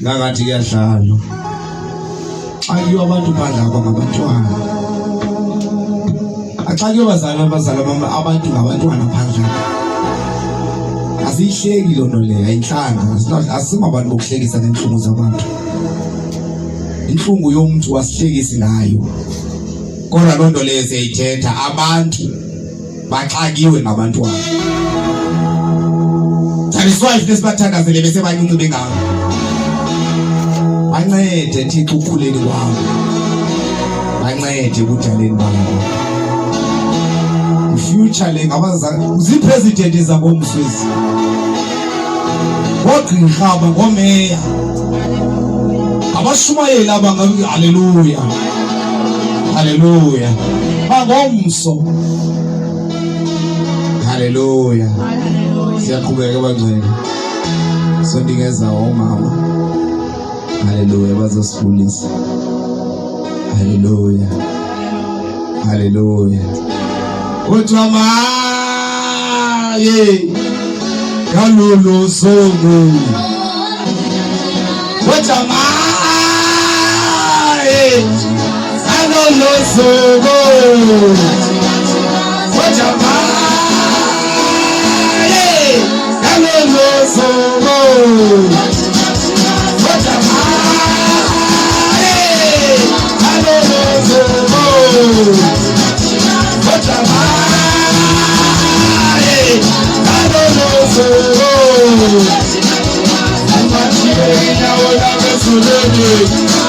ngakathi kuyadlalwa ayiyo abantu badlaba ngabantwana axake bazala abantu ngabantwana phandle asihleki lonto le ayinhlanga asimabantu bokuhlekisa nenhlungu zabantu inhlungu yomuntu wasihlekisi ngayo kodwa lonto le siyayithetha abantu baxakiwe ngabantwana Taliswayo lesibathandazele bese bancinci bengako bancede Thixo ukukhuleni kwabo bancede ekudaleni babo future le ngabazali zipresident zabomswezi ngogqirha ngomeya abashumayeli abangabi haleluya haleluya bangomso haleluya siyaqhubeka bangcwele sondingeza omama haleluya bazosifundisa haleluya haleluya Utama ye kalulu songo Utama ye kalulu songo Utama ye kalulu songo Utama ye kalulu songo I'm